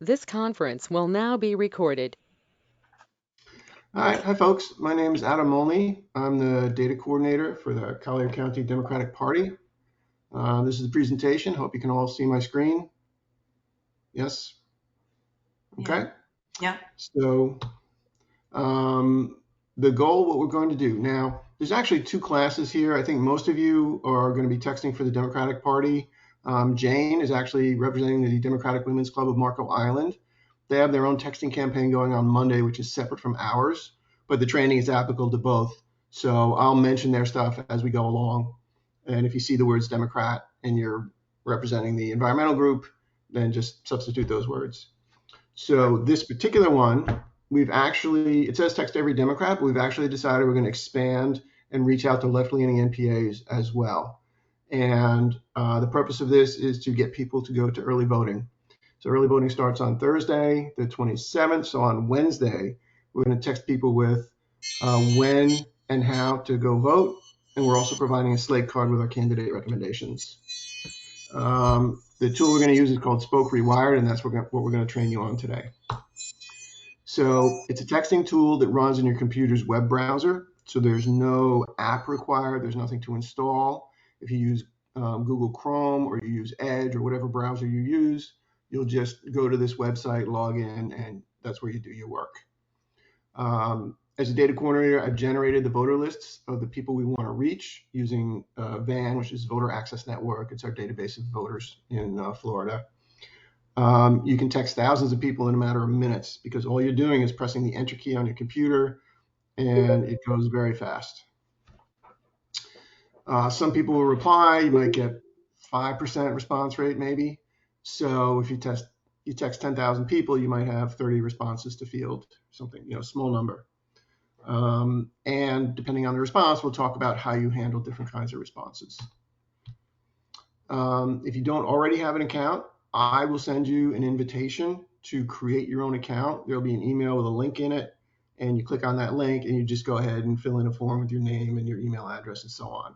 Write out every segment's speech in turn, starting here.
This conference will now be recorded. Hi folks. My name is Adam Molney. I'm the data coordinator for the Collier County Democratic Party. This is the presentation. Hope you can all see my screen. Yes? Okay. Yeah. So the goal, what we're going to do now, there's actually two classes here. I think most of you are going to be texting for the Democratic Party. Jane is actually representing the Democratic Women's Club of Marco Island. They have their own texting campaign going on Monday, which is separate from ours, but the training is applicable to both. So I'll mention their stuff as we go along. And if you see the words Democrat and you're representing the environmental group, then just substitute those words. So this particular one, it says text every Democrat, but we've actually decided we're going to expand and reach out to left-leaning NPAs as well. And the purpose of this is to get people to go to early voting. So early voting starts on Thursday, the 27th. So on Wednesday, we're going to text people with when and how to go vote. And we're also providing a slate card with our candidate recommendations. The tool we're going to use is called Spoke Rewired, and that's what we're going to train you on today. So it's a texting tool that runs in your computer's web browser. So there's no app required. There's nothing to install. If you use Google Chrome or you use Edge or whatever browser you use, you'll just go to this website, log in, and that's where you do your work. As a data coordinator, I've generated the voter lists of the people we want to reach using VAN, which is Voter Access Network. It's our database of voters in Florida. You can text thousands of people in a matter of minutes because all you're doing is pressing the enter key on your computer and it goes very fast. Some people will reply. You might get 5% response rate maybe. So if you text 10,000 people, you might have 30 responses to field, something, small number. And depending on the response, we'll talk about how you handle different kinds of responses. If you don't already have an account, I will send you an invitation to create your own account. There'll be an email with a link in it, and you click on that link and you just go ahead and fill in a form with your name and your email address and so on.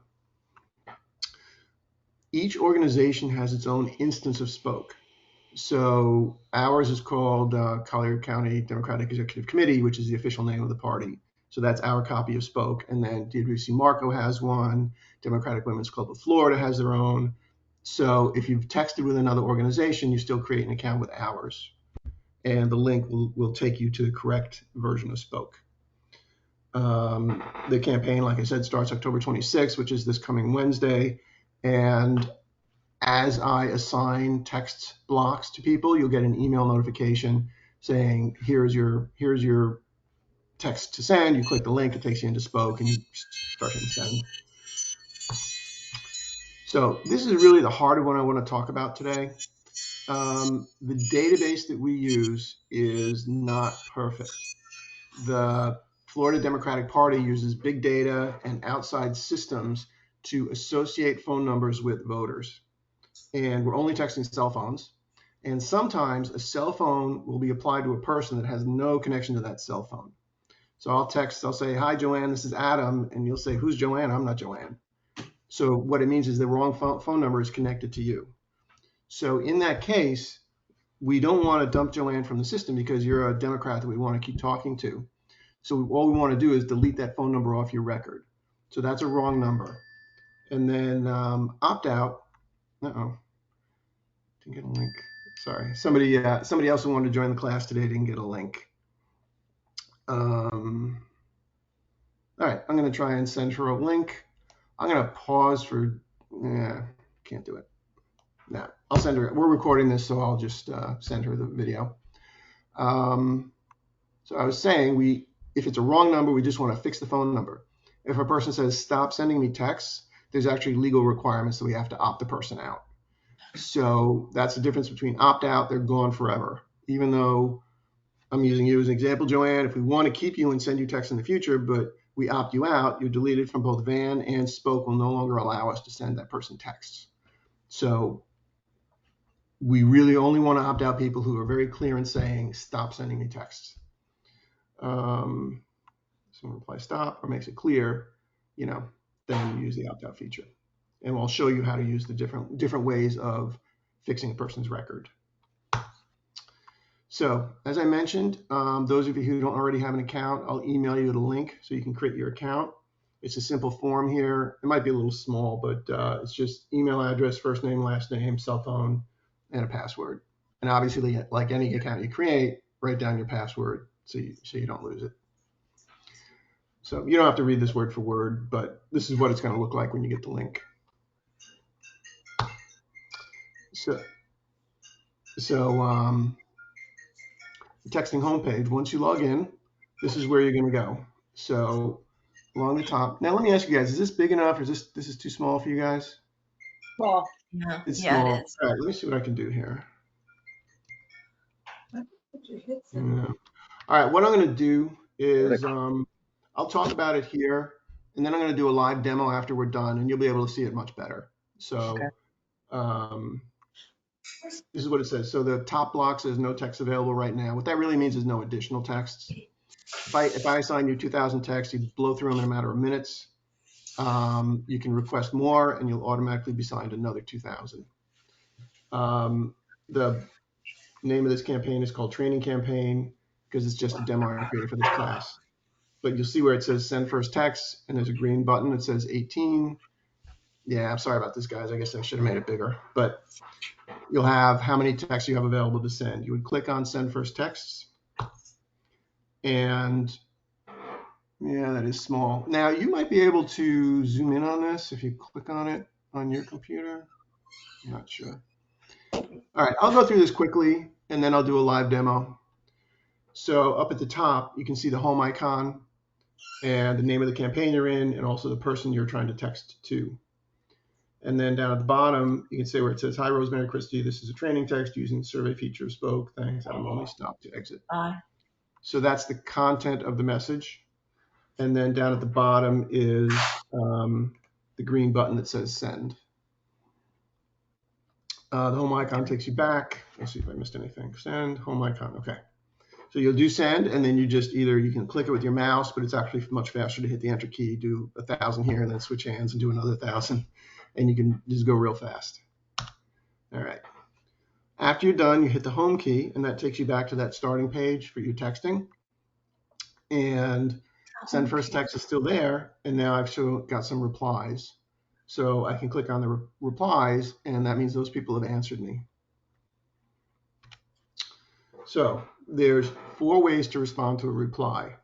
Each organization has its own instance of Spoke. So ours is called Collier County Democratic Executive Committee, which is the official name of the party. So that's our copy of Spoke. And then DWC Marco has one. Democratic Women's Club of Florida has their own. So if you've texted with another organization, you still create an account with ours. And the link will take you to the correct version of Spoke. The campaign, like I said, starts October 26th, which is this coming Wednesday. And as I assign text blocks to people, you'll get an email notification saying, here's your text to send. You click the link, it takes you into Spoke, and you start hitting send. So this is really the heart of what I want to talk about today. The database that we use is not perfect. The Florida Democratic Party uses big data and outside systems to associate phone numbers with voters. And we're only texting cell phones. And sometimes a cell phone will be applied to a person that has no connection to that cell phone. So I'll say, hi, Joanne, this is Adam. And you'll say, who's Joanne? I'm not Joanne. So what it means is the wrong phone number is connected to you. So in that case, we don't want to dump Joanne from the system because you're a Democrat that we want to keep talking to. So all we want to do is delete that phone number off your record. So that's a wrong number. And then opt out. Uh-oh. Didn't get a link. Sorry. Somebody else who wanted to join the class today didn't get a link. All right. I'm going to try and send her a link. I'm going to pause for, can't do it. No, I'll send her. We're recording this, so I'll just send her the video. So I was saying, if it's a wrong number, we just want to fix the phone number. If a person says, stop sending me texts, there's actually legal requirements that we have to opt the person out. So that's the difference between opt out, they're gone forever. Even though I'm using you as an example, Joanne, if we want to keep you and send you texts in the future, but we opt you out, you're deleted from both VAN and Spoke will no longer allow us to send that person texts. So we really only want to opt out people who are very clear in saying, stop sending me texts. Someone reply stop or makes it clear, then you use the opt out feature. And we'll show you how to use the different ways of fixing a person's record. So as I mentioned, those of you who don't already have an account, I'll email you the link so you can create your account. It's a simple form here. It might be a little small, but it's just email address, first name, last name, cell phone, and a password. And obviously, like any account you create, write down your password so you don't lose it. So you don't have to read this word for word, but this is what it's going to look like when you get the link. So the texting homepage, once you log in, this is where you're going to go. So along the top. Now let me ask you guys, is this big enough or is this too small for you guys? Well, It's yeah, small. it is. All right, let me see what I can do here. Yeah. All right, what I'm going to do is I'll talk about it here, and then I'm going to do a live demo after we're done, and you'll be able to see it much better. So this is what it says. So the top block says no text available right now. What that really means is no additional texts. If I assign you 2,000 texts, you blow through them in a matter of minutes. You can request more, and you'll automatically be signed another 2,000. The name of this campaign is called Training Campaign because it's just a demo I created for this class. But you'll see where it says send first text, and there's a green button that says 18. Yeah, I'm sorry about this, guys. I guess I should have made it bigger. But you'll have how many texts you have available to send. You would click on send first texts. And yeah, that is small. Now, you might be able to zoom in on this if you click on it on your computer. I'm not sure. All right, I'll go through this quickly, and then I'll do a live demo. So up at the top, you can see the home icon and the name of the campaign you're in, and also the person you're trying to text to. And then down at the bottom, you can say where it says, "Hi, Rosemary Christie. This is a training text using the survey feature. Spoke. Thanks. I'm only stopped to exit." So that's the content of the message. And then down at the bottom is the green button that says send. The home icon takes you back. Let's see if I missed anything. Send, home icon. Okay. So you'll do send, and then you can click it with your mouse, but it's actually much faster to hit the enter key, do 1,000 here, and then switch hands and do another 1,000, and you can just go real fast. All right. After you're done, you hit the home key, and that takes you back to that starting page for your texting. And send first text is still there, and now I've got some replies. So I can click on the replies, and that means those people have answered me. So there's 4 ways to respond to a reply.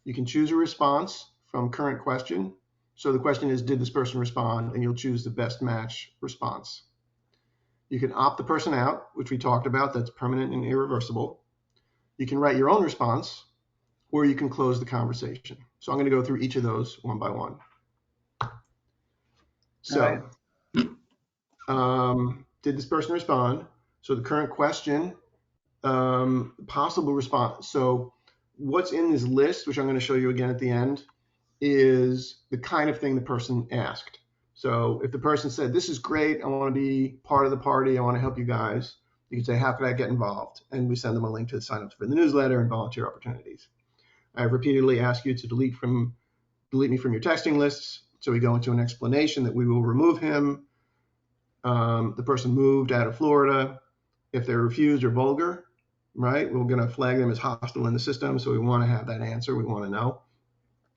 You can choose a response from current question. So the question is, did this person respond? And you'll choose the best match response. You can opt the person out, which we talked about. That's permanent and irreversible. You can write your own response, or you can close the conversation. So I'm going to go through each of those one by one. So did this person respond? So the current question, possible response. So what's in this list, which I'm going to show you again at the end, is the kind of thing the person asked. So if the person said, "This is great, I want to be part of the party, I want to help you guys," you can say, "How could I get involved?" And we send them a link to sign up for the newsletter and volunteer opportunities. I've repeatedly asked you to delete me from your texting lists. So we go into an explanation that we will remove him. The person moved out of Florida. If they're refused or vulgar, right, we're going to flag them as hostile in the system. So we want to have that answer. We want to know,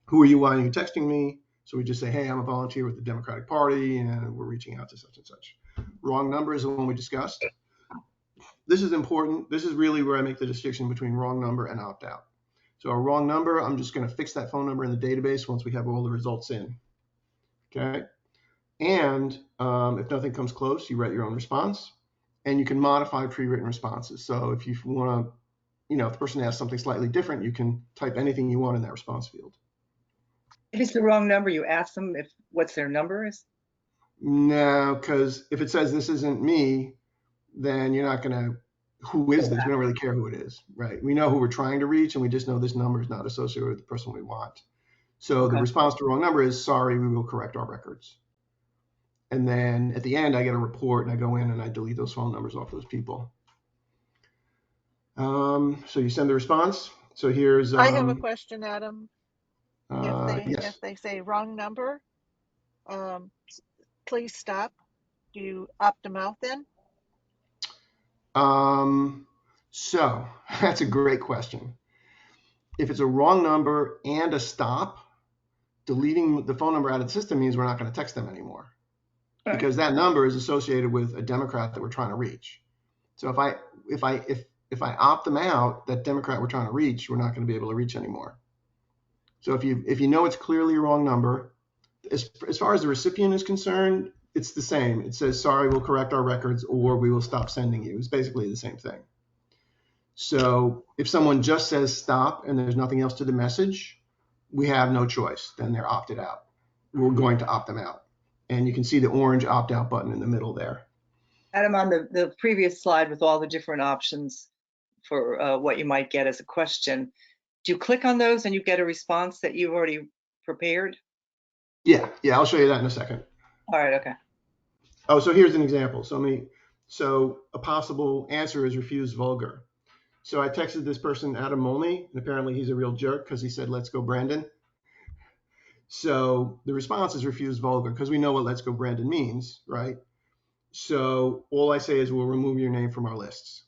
who are you? Why are you texting me? So we just say, "Hey, I'm a volunteer with the Democratic Party, and we're reaching out to such and such." Wrong number is the one we discussed. This is important. This is really where I make the distinction between wrong number and opt-out. So a wrong number, I'm just going to fix that phone number in the database once we have all the results in. Okay. And if nothing comes close, you write your own response, and you can modify pre-written responses. So if you want to, if the person asks something slightly different, you can type anything you want in that response field. If it's the wrong number, you ask them what's their number is? No, because if it says this isn't me, then you're not going to, who is this? We don't really care who it is, right? We know who we're trying to reach, and we just know this number is not associated with the person we want. So the response to wrong number is, "Sorry, we will correct our records." And then at the end, I get a report, and I go in and I delete those phone numbers off those people. So you send the response. So here's. I have a question, Adam. Yes. If they say wrong number, please stop. Do you opt them out then? So that's a great question. If it's a wrong number and a stop, deleting the phone number out of the system means we're not going to text them anymore, Right. because that number is associated with a Democrat that we're trying to reach. So if I opt them out, that Democrat we're trying to reach, we're not going to be able to reach anymore. So if you know it's clearly a wrong number, as far as the recipient is concerned, it's the same. It says, sorry, we'll correct our records, or we will stop sending you. It's basically the same thing. So if someone just says stop and there's nothing else to the message, we have no choice. Then they're opted out. We're going to opt them out. And you can see the orange opt-out button in the middle there. Adam, on the previous slide with all the different options for what you might get as a question, do you click on those and you get a response that you've already prepared? Yeah, I'll show you that in a second. All right, okay. Oh, so here's an example. So a possible answer is refuse vulgar. So I texted this person, Adam Molney, and apparently he's a real jerk because he said, let's go, Brandon. So the response is refuse vulgar because we know what let's go, Brandon means, right? So all I say is we'll remove your name from our lists.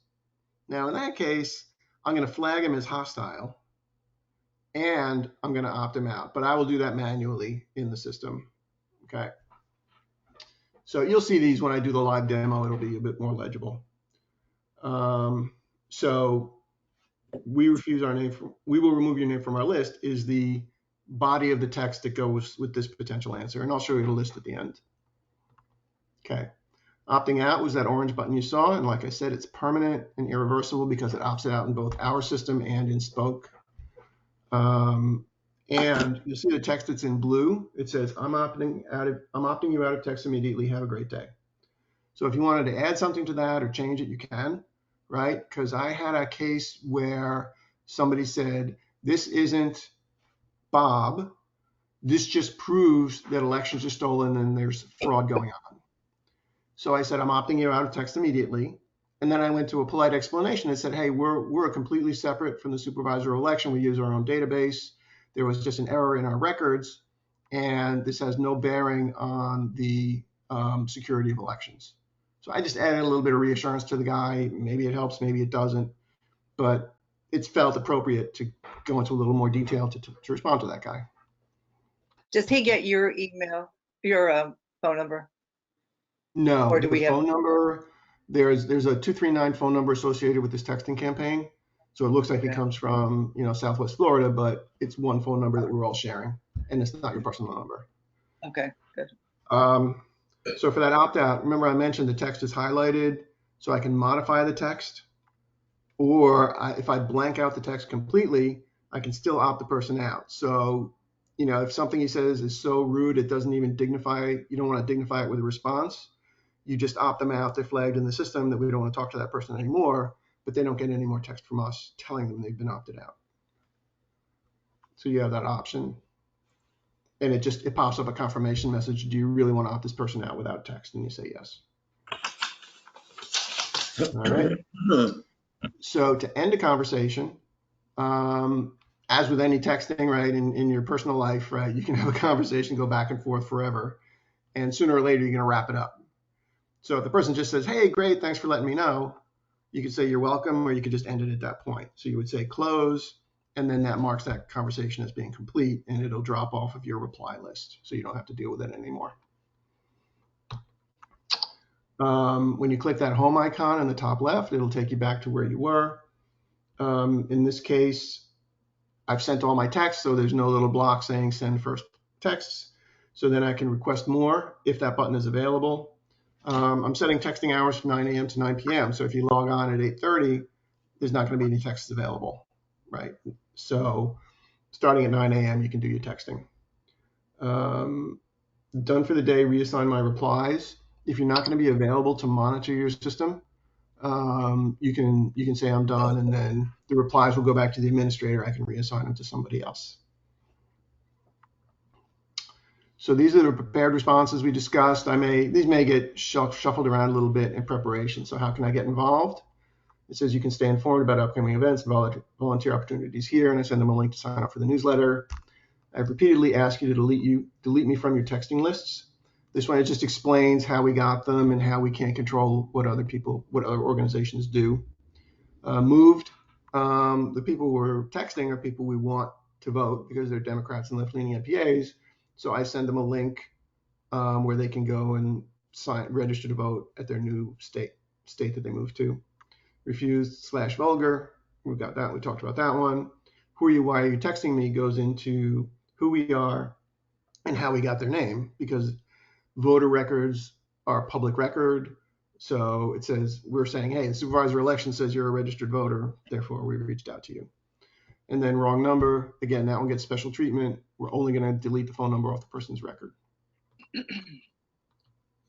Now, in that case, I'm going to flag him as hostile and I'm going to opt him out, but I will do that manually in the system. Okay. So you'll see these when I do the live demo, it'll be a bit more legible. So we will remove your name from our list is the body of the text that goes with this potential answer. And I'll show you the list at the end. Okay. Opting out was that orange button you saw. And like I said, it's permanent and irreversible because it opts out in both our system and in Spoke. And you'll see the text that's in blue. It says, I'm opting you out of text immediately. Have a great day. So if you wanted to add something to that or change it, you can, right? Because I had a case where somebody said, this isn't Bob. This just proves that elections are stolen and there's fraud going on. So I said, I'm opting you out of text immediately. And then I went to a polite explanation and said, hey, we're completely separate from the supervisor election. We use our own database. There was just an error in our records, and this has no bearing on the security of elections. So I just added a little bit of reassurance to the guy. Maybe it helps, maybe it doesn't, but it's felt appropriate to go into a little more detail to respond to that guy. Does he get your email, your phone number? No, Or do we the have- phone number, there's a 239 phone number associated with this texting campaign. So it looks like it comes from, Southwest Florida, but it's one phone number that we're all sharing, and it's not your personal number. Okay, good. So for that opt-out, remember I mentioned the text is highlighted, so I can modify the text, or if I blank out the text completely, I can still opt the person out. So, if something he says is so rude, it doesn't even you don't want to dignify it with a response, you just opt them out. They're flagged in the system that we don't want to talk to that person anymore, but they don't get any more text from us telling them they've been opted out. So you have that option. And it pops up a confirmation message. Do you really want to opt this person out without text? And you say yes. All right. So to end a conversation, as with any texting, right, in your personal life, right, you can have a conversation, go back and forth forever. And sooner or later, you're going to wrap it up. So if the person just says, hey, great, thanks for letting me know, you could say you're welcome, or you could just end it at that point. So you would say close, and then that marks that conversation as being complete, and it'll drop off of your reply list. So you don't have to deal with it anymore. When you click that home icon in the top left, it'll take you back to where you were. In this case, I've sent all my texts, so there's no little block saying send first texts. So then I can request more if that button is available. I'm setting texting hours from 9 a.m. to 9 p.m. So if you log on at 8:30, there's not going to be any texts available, right? So starting at 9 a.m., you can do your texting. Done for the day, reassign my replies. If you're not going to be available to monitor your system, you can say I'm done, and then the replies will go back to the administrator. I can reassign them to somebody else. So these are the prepared responses we discussed. These may get shuffled around a little bit in preparation. So how can I get involved? It says you can stay informed about upcoming events and volunteer opportunities here, and I send them a link to sign up for the newsletter. I've repeatedly asked you to delete me from your texting lists. This one, it just explains how we got them and how we can't control what other organizations do. moved. The people we're texting are people we want to vote because they're Democrats and left-leaning MPAs. So I send them a link where they can go and register to vote at their new state that they moved to. Refused/vulgar. We've got that. We talked about that one. Who are you? Why are you texting me? Goes into who we are and how we got their name, because voter records are public record. So it says, we're saying, hey, the supervisor election says you're a registered voter, therefore we reached out to you. And then wrong number, again, that one gets special treatment. We're only going to delete the phone number off the person's record.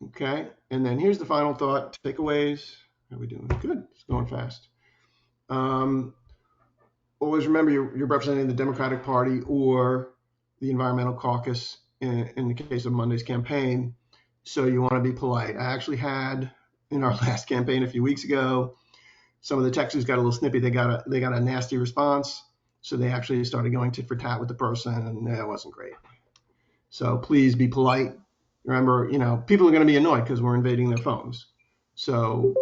Okay, and then here's the final thought, takeaways. How are we doing? Good, it's going fast. Always remember you're representing the Democratic Party or the Environmental Caucus in the case of Monday's campaign. So you want to be polite. I actually had in our last campaign a few weeks ago, some of the texters got a little snippy. They got a nasty response. So they actually started going tit for tat with the person, and that wasn't great. So please be polite. Remember, people are going to be annoyed because we're invading their phones. So,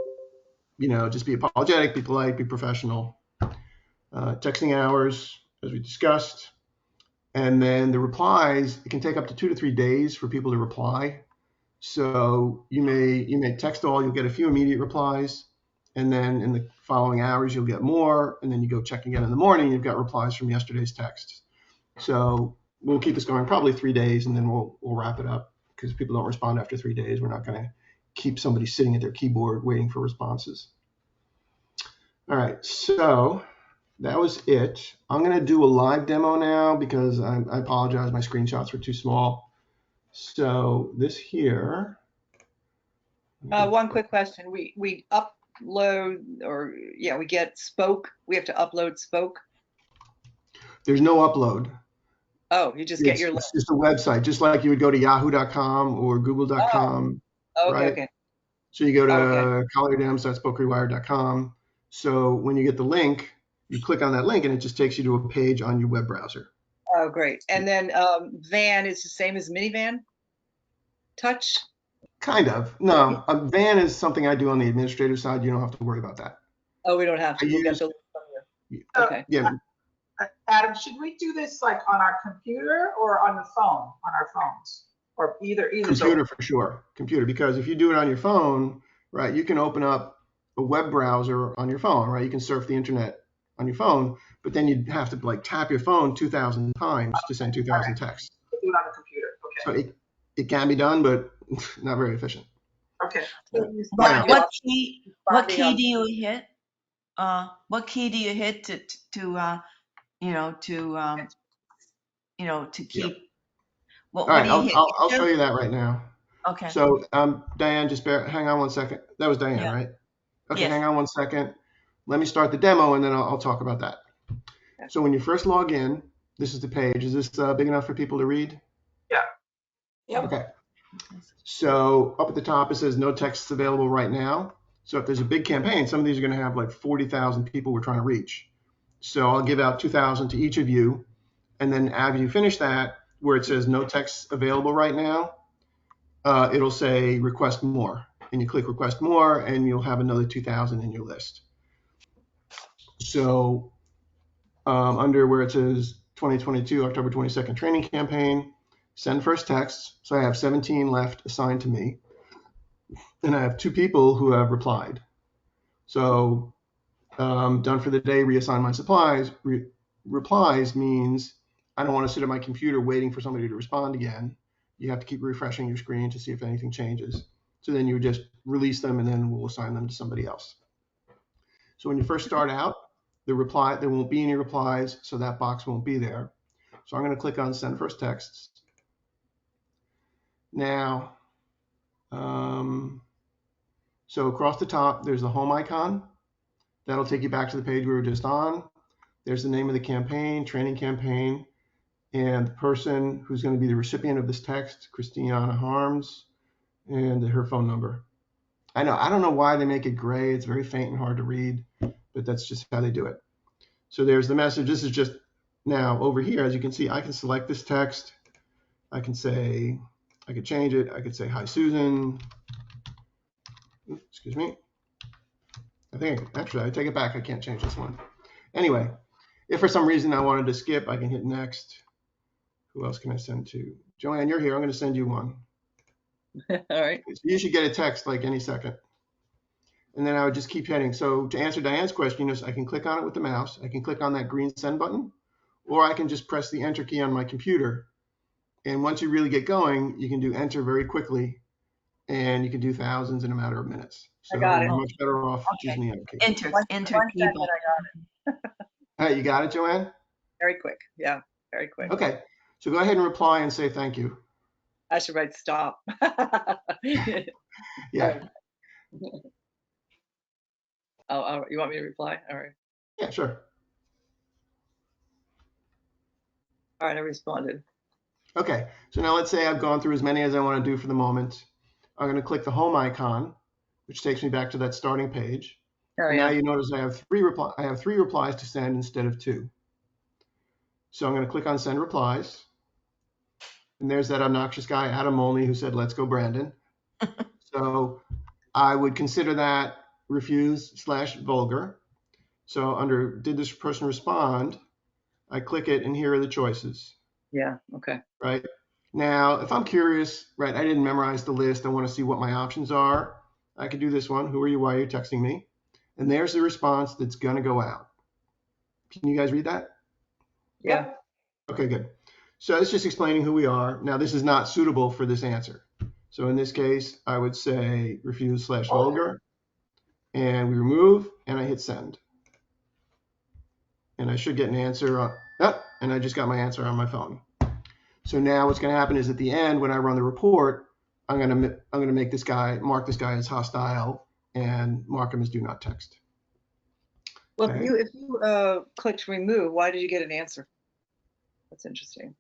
just be apologetic, be polite, be professional. Texting hours, as we discussed. And then the replies, it can take up to 2 to 3 days for people to reply. So you may text all, you'll get a few immediate replies, and then in the following hours you'll get more, and then you go check again in the morning, you've got replies from yesterday's text. So we'll keep this going probably 3 days, and then we'll wrap it up, because if people don't respond after 3 days, we're not going to keep somebody sitting at their keyboard waiting for responses. All right, so that was it. I'm going to do a live demo now because I apologize, my screenshots were too small. So this here. One quick question. We upload, or we get Spoke. We have to upload Spoke. There's no upload. Oh, you just get your link. It's just a website, just like you would go to yahoo.com or google.com. Oh, right? okay. So you go to collierdems.spokerewire.com. So when you get the link, you click on that link and it just takes you to a page on your web browser. Oh, great. And then Van is the same as Minivan? Touch? Kind of. No, a van is something I do on the administrative side. You don't have to worry about that. Oh, we don't have to. We'll get the link from you. Okay. Yeah. Adam, should we do this like on our computer or on the phone, on our phones, or either? Computer for sure. Computer, because if you do it on your phone, right, you can open up a web browser on your phone, right? You can surf the internet on your phone, but then you'd have to like tap your phone 2,000 times to send 2,000 texts. Do it on the computer. Okay. So it can be done, but not very efficient. Okay. What key do you hit? What key do you hit to keep? All right, I'll show you that right now. Okay. So Diane, just hang on one second. That was Diane, right? Okay, yes. Hang on one second. Let me start the demo and then I'll talk about that. So when you first log in, this is the page. Is this big enough for people to read? Yeah. Yep. Okay. So up at the top, it says no texts available right now. So if there's a big campaign, some of these are going to have like 40,000 people we're trying to reach. So I'll give out 2,000 to each of you. And then after you finish that, where it says no texts available right now, it'll say request more. And you click request more and you'll have another 2,000 in your list. So under where it says 2022 October 22nd training campaign, send first texts. So I have 17 left assigned to me. And I have 2 people who have replied. So done for the day, reassign my supplies. Replies means I don't want to sit at my computer waiting for somebody to respond again. You have to keep refreshing your screen to see if anything changes. So then you just release them and then we'll assign them to somebody else. So when you first start out, there won't be any replies, so that box won't be there. So I'm going to click on send first texts. Now, so across the top, there's the home icon. That'll take you back to the page we were just on. There's the name of the campaign, training campaign, and the person who's going to be the recipient of this text, Christiana Harms, and her phone number. I don't know why they make it gray. It's very faint and hard to read, but that's just how they do it. So there's the message. This is just now over here. As you can see, I can select this text. I could change it. I could say, hi, Susan. Oops, excuse me. I think, actually, I take it back. I can't change this one. Anyway, if for some reason I wanted to skip, I can hit next. Who else can I send to? Joanne, you're here. I'm going to send you one. All right. So you should get a text like any second. And then I would just keep heading. So to answer Diane's question, I can click on it with the mouse. I can click on that green send button, or I can just press the enter key on my computer. And once you really get going, you can do enter very quickly, and you can do thousands in a matter of minutes. So I got it. you're much better off Okay. using the enter key. Enter One key second, button. I got it. All right, you got it, Joanne? Very quick. Yeah, very quick. Okay. So go ahead and reply and say thank you. I should write stop. Yeah. Oh, you want me to reply? All right. Yeah, sure. All right, I responded. Okay. So now let's say I've gone through as many as I want to do for the moment. I'm going to click the home icon, which takes me back to that starting page. Oh, And now yeah. you notice I have three replies to send instead of 2. So I'm going to click on send replies. And there's that obnoxious guy, Adam Molney, who said, let's go, Brandon. So I would consider that refuse/vulgar. So under did this person respond, I click it and here are the choices, Yeah, okay. right? Now, if I'm curious, right, I didn't memorize the list. I want to see what my options are. I could do this one. Who are you? Why are you texting me? And there's the response that's going to go out. Can you guys read that? Yeah. Okay, good. So it's just explaining who we are. Now, this is not suitable for this answer. So in this case, I would say refuse/vulgar, and we remove, and I hit send. And I should get an answer. And I just got my answer on my phone. So now what's going to happen is at the end, when I run the report, I'm going to make this guy, mark this guy as hostile, and mark him as do not text. Well, Okay. if you clicked remove, why did you get an answer? That's interesting.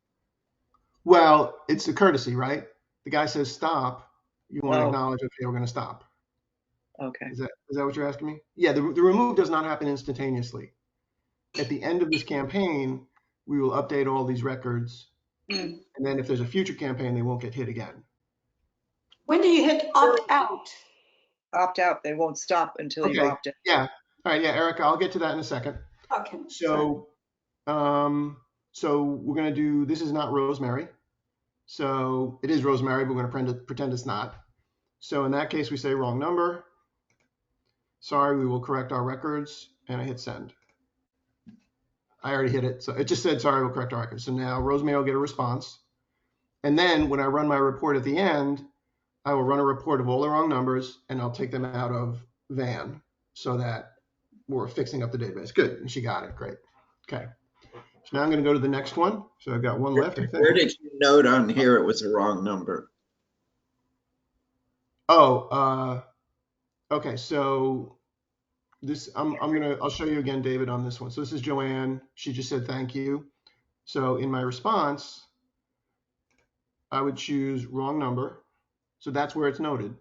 Well, it's a courtesy, right? The guy says stop. You want to Oh. acknowledge, okay, we're going to stop. Okay. Is that what you're asking me? Yeah, the remove does not happen instantaneously. At the end of this campaign, we will update all these records. And then if there's a future campaign, they won't get hit again. When do you hit opt out? Opt out. They won't stop until you Okay. opt out. Yeah. All right. Yeah, Erica, I'll get to that in a second. Okay. So, so we're going to do, this is not Rosemary. So it is Rosemary, but we're going to pretend it's not. So in that case, we say wrong number. Sorry, we will correct our records. And I hit send. I already hit it. So it just said, sorry, we'll correct our records. So now Rosemary will get a response. And then when I run my report at the end, I will run a report of all the wrong numbers and I'll take them out of Van so that we're fixing up the database. Good. And she got it. Great. Okay. So now I'm going to go to the next one. So I've got one left, I think. Where did you note on here it was a wrong number? Oh, okay. So this, I'll show you again, David, on this one. So this is Joanne. She just said, thank you. So in my response, I would choose wrong number. So that's where it's noted.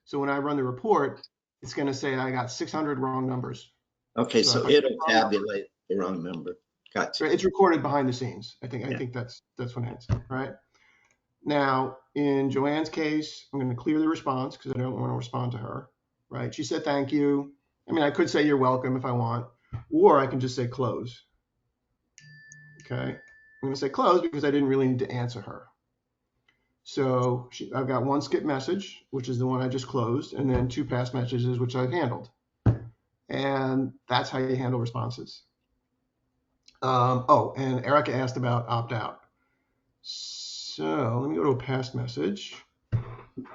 So when I run the report, it's going to say I got 600 wrong numbers. Okay, So so if I- it'll tabulate the wrong number. Gotcha. It's recorded behind the scenes. I think that's what it is, right? Now, in Joanne's case, I'm going to clear the response because I don't want to respond to her, right? She said thank you. I mean, I could say you're welcome if I want, or I can just say close. Okay, I'm going to say close because I didn't really need to answer her. So I've got one skip message, which is the one I just closed, and then 2 past messages, which I've handled. And that's how you handle responses. Oh, and Erica asked about opt-out. So let me go to a past message.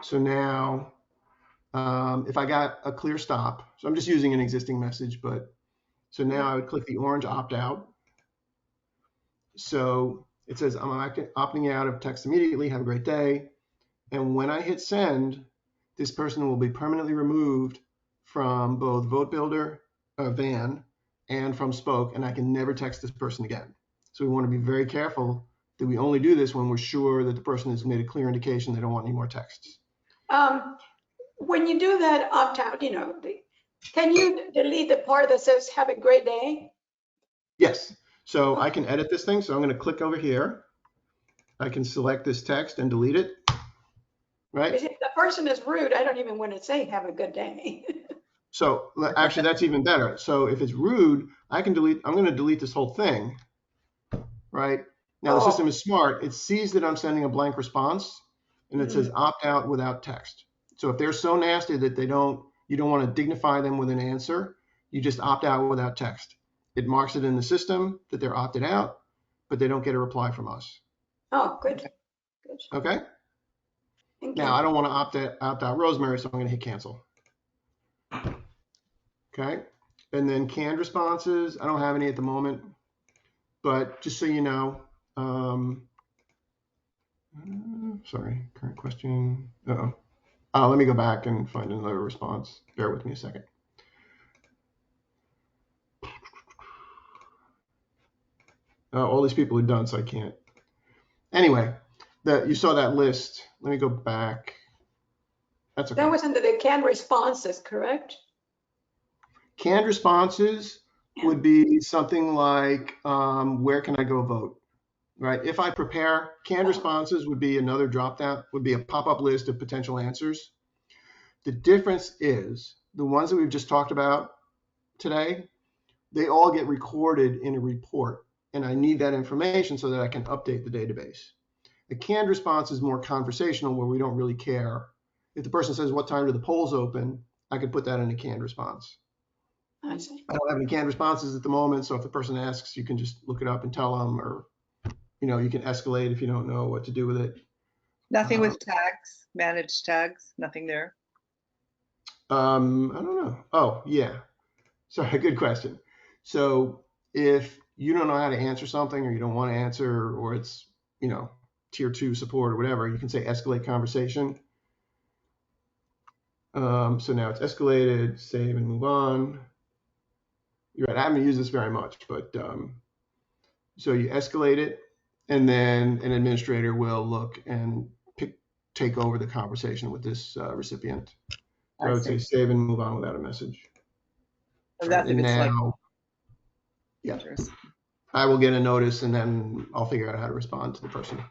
So now, if I got a clear stop, so I'm just using an existing message, but so now I would click the orange opt-out. So it says, I'm opting out of text immediately. Have a great day. And when I hit send, this person will be permanently removed from both VoteBuilder, Van, and from Spoke, and I can never text this person again. So we want to be very careful that we only do this when we're sure that the person has made a clear indication they don't want any more texts. When you do that opt out, can you delete the part that says have a great day? Yes. So I can edit this thing. So I'm going to click over here. I can select this text and delete it. Right? If the person is rude, I don't even want to say have a good day. So actually, that's even better. So if it's rude, I can delete. I'm going to delete this whole thing, right? Now the system is smart. It sees that I'm sending a blank response, and it says opt out without text. So if they're so nasty that you don't want to dignify them with an answer, you just opt out without text. It marks it in the system that they're opted out, but they don't get a reply from us. Oh, good. Good. Okay. Thank Now you. I don't want to opt out Rosemary, so I'm going to hit cancel. Okay. And then canned responses, I don't have any at the moment, but just so you know, sorry, current question. Let me go back and find another response. Bear with me a second. All these people are done, so I can't. Anyway, you saw that list. Let me go back. That's okay. That was under the canned responses, correct? Canned responses would be something like, where can I go vote? Right. If I prepare, canned responses would be another drop down, would be a pop-up list of potential answers. The difference is the ones that we've just talked about today, they all get recorded in a report, and I need that information so that I can update the database. A canned response is more conversational, where we don't really care. If the person says, what time do the polls open? I could put that in a canned response. I see. I don't have any canned responses at the moment, so if the person asks, you can just look it up and tell them, or you can escalate if you don't know what to do with it. Nothing with tags, managed tags, nothing there. I don't know. Oh, yeah. Sorry, good question. So if you don't know how to answer something, or you don't want to answer, or it's, tier 2 support or whatever, you can say escalate conversation. So now it's escalated, save and move on. You're right, I haven't used this very much, but so you escalate it, and then an administrator will look and take over the conversation with this recipient. So I would say save and move on without a message. So that's if it's like yeah, dangerous. I will get a notice, and then I'll figure out how to respond to the person.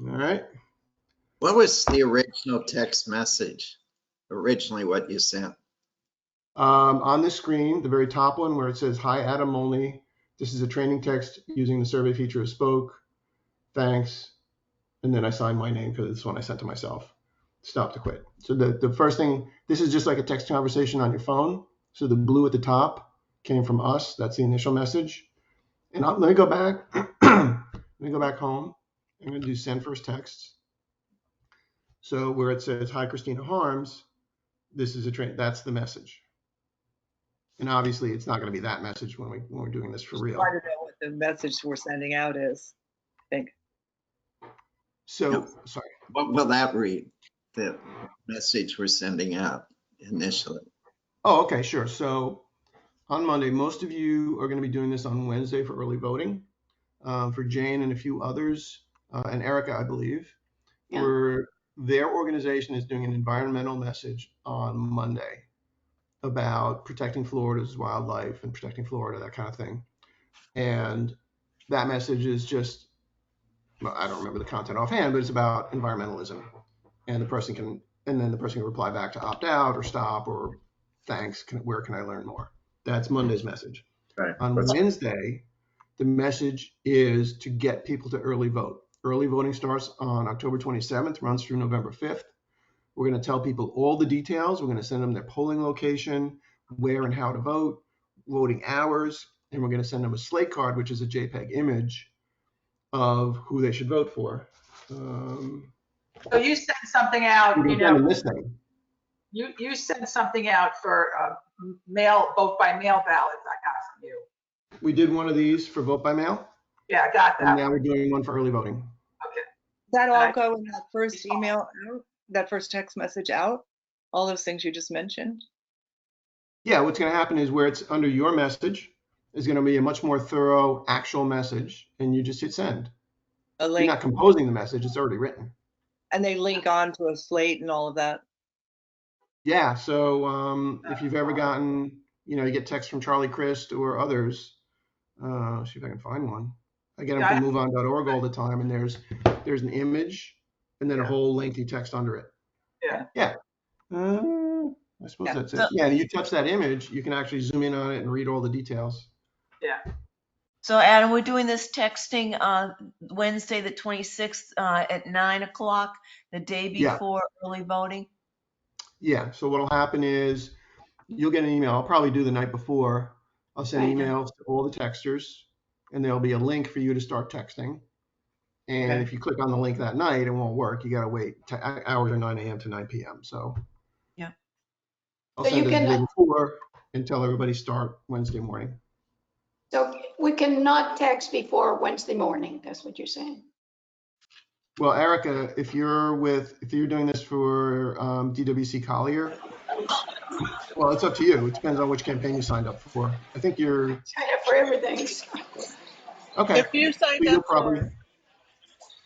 All right. What was the original text message? Originally what you sent? On the screen, the very top one where it says, hi, Adam Molney. This is a training text using the survey feature of Spoke. Thanks. And then I signed my name because it's one I sent to myself. Stop to quit. So the first thing, this is just like a text conversation on your phone. So the blue at the top came from us. That's the initial message. And let me go back. Let me go back home. I'm going to do send first text. So where it says, hi, Christina Harms, this is that's the message. And obviously it's not going to be that message when we're doing this for real. Try to know what the message we're sending out is, I think. So, sorry. What will that read? The message we're sending out initially. Oh, okay, sure. So on Monday, most of you are going to be doing this on Wednesday for early voting. For Jane and a few others, and Erica, I believe, where their organization is doing an environmental message on Monday about protecting Florida's wildlife and protecting Florida, that kind of thing. And that message is just, I don't remember the content offhand, but it's about environmentalism. And then the person can reply back to opt out or stop or thanks, where can I learn more? That's Monday's message. Right. On Wednesday, the message is to get people to early vote. Early voting starts on October 27th, runs through November 5th. We're going to tell people all the details. We're going to send them their polling location, where and how to vote, voting hours, and we're going to send them a slate card, which is a JPEG image of who they should vote for. So you sent something out, you sent something out for vote by mail ballots I got from you. We did one of these for vote by mail. Yeah, I got that. And now we're doing one for early voting. Okay. That all go in that first email out, that first text message out? All those things you just mentioned? Yeah, what's going to happen is where it's under your message is going to be a much more thorough actual message, and you just hit send. A link. You're not composing the message, it's already written. And they link on to a slate and all of that? Yeah, so if you've ever gotten, you get text from Charlie Crist or others, see if I can find one. I get them from moveon.org all the time, and there's an image and then a whole lengthy text under it. Yeah. Yeah. I suppose Yeah. that's it. So- Yeah, and you touch that image, you can actually zoom in on it and read all the details. Yeah. So Adam, we're doing this texting on Wednesday, the 26th, at 9 o'clock, the day Yeah. before early voting. Yeah, so what'll happen is you'll get an email. I'll probably do the night before. I'll send Right. emails to all the texters, and there'll be a link for you to start texting. And Okay. if you click on the link that night, it won't work. You got to wait. Hours are 9 a.m. to 9 p.m. So Yeah. I'll So send you it the day can, before and tell everybody start Wednesday morning. so we cannot text before Wednesday morning. That's what you're saying. Well, Erica, if you're doing this for DWC Collier, well, it's up to you. It depends on which campaign you signed up for. I think you're Kind of for everything. okay. If you So signed you'll up for, probably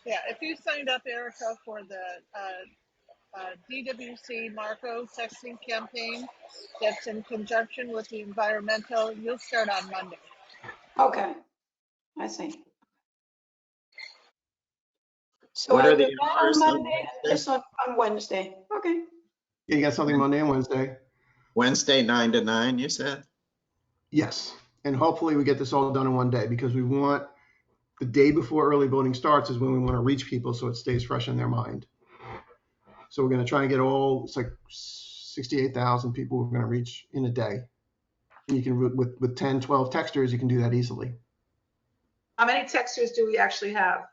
if you signed up, Erica, for the DWC Marco texting campaign that's in conjunction with the environmental, you'll start on Monday. Okay, I see. So What I'll are do the that on hours on Monday and Wednesday? this on Wednesday. Okay. yeah, you got something Monday and Wednesday. Wednesday, 9 to 9, you said? Yes, and hopefully we get this all done in one day because we want the day before early voting starts is when we want to reach people so it stays fresh in their mind. So we're going to try and get it's like 68,000 people we're going to reach in a day. And you can, with 10, 12 texters, you can do that easily. How many texters do we actually have?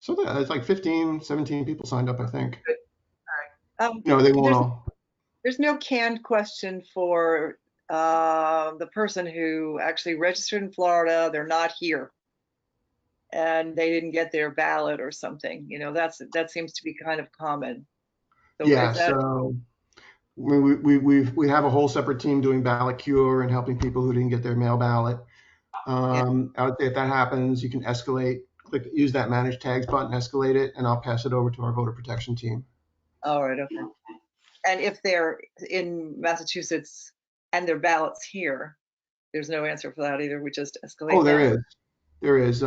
So it's like 15, 17 people signed up, I think. There's, They won't all. there's no canned question for the person who actually registered in Florida. They're not here, and they didn't get their ballot or something. That seems to be kind of common. So Yeah, is that, so we have a whole separate team doing ballot cure and helping people who didn't get their mail ballot. I would say if that happens, you can escalate, use that manage tags button, escalate it, and I'll pass it over to our voter protection team. all right, okay. And if they're in Massachusetts and their ballots here, there's no answer for that either. We just escalate. Oh, that. there is.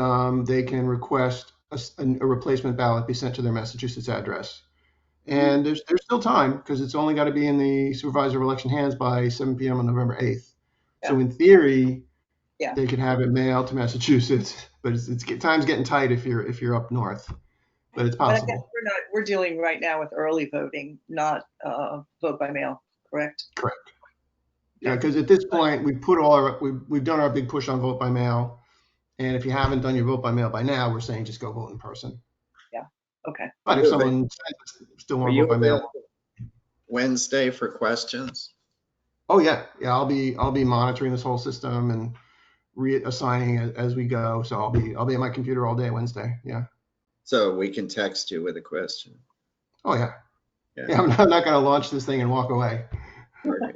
They can request a replacement ballot be sent to their Massachusetts address. And there's still time because it's only got to be in the supervisor of election hands by 7 p.m. on November 8th. So Yeah. in theory, Yeah. they could have it mailed to Massachusetts, but time's getting tight if you're up north. But it's But I guess possible. we're dealing right now with early voting, not vote by mail, correct? Correct. Yeah, because at this point we've done our big push on vote by mail, and if you haven't done your vote by mail by now, we're saying just go vote in person. Yeah. Okay. But if someone still Are want to you vote by mail, available Wednesday for questions? oh yeah, I'll be monitoring this whole system and reassigning it as we go. So I'll be at my computer all day Wednesday. Yeah. So we can text you with a question. Oh yeah. Yeah. Yeah, I'm not going to launch this thing and walk away. Okay.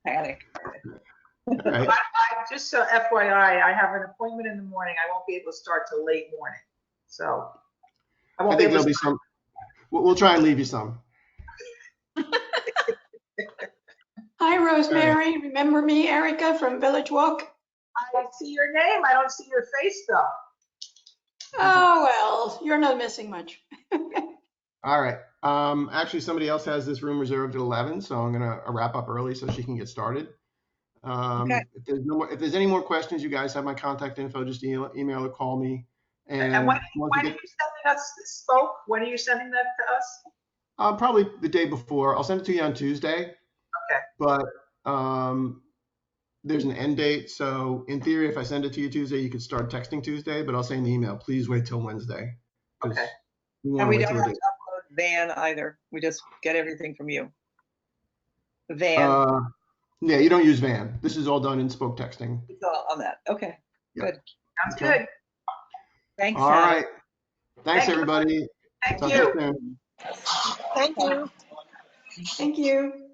Panic. All right. Just so FYI, I have an appointment in the morning. I won't be able to start till late morning. So I I won't be think able there'll be to. some. We'll try and leave you some. Hi, Rosemary. Remember me, Erica from Village Walk? I see your name. I don't see your face though. Oh, well, you're not missing much. All right. Actually, somebody else has this room reserved at 11, so I'm gonna wrap up early so she can get started. Okay. If there's any more questions, you guys have my contact info. Just email or call me. And when once are we you get, sending us this spoke? When are you sending that to us? probably the day before. I'll send it to you on Tuesday. Okay. But there's an end date, so in theory, if I send it to you Tuesday, you could start texting Tuesday. But I'll say in the email, please wait till Wednesday. 'Cause Okay. we And want to we wait don't till have the to upload Van either. We just get everything from you. Van, yeah, you don't use Van. This is all done in spoke texting. it's all on that. Okay. Yeah. Good. Sounds Okay. good. Thanks, All Adam. right. Thanks, Thank you. everybody. Thank Talk to you. you soon. Thank you. Thank you.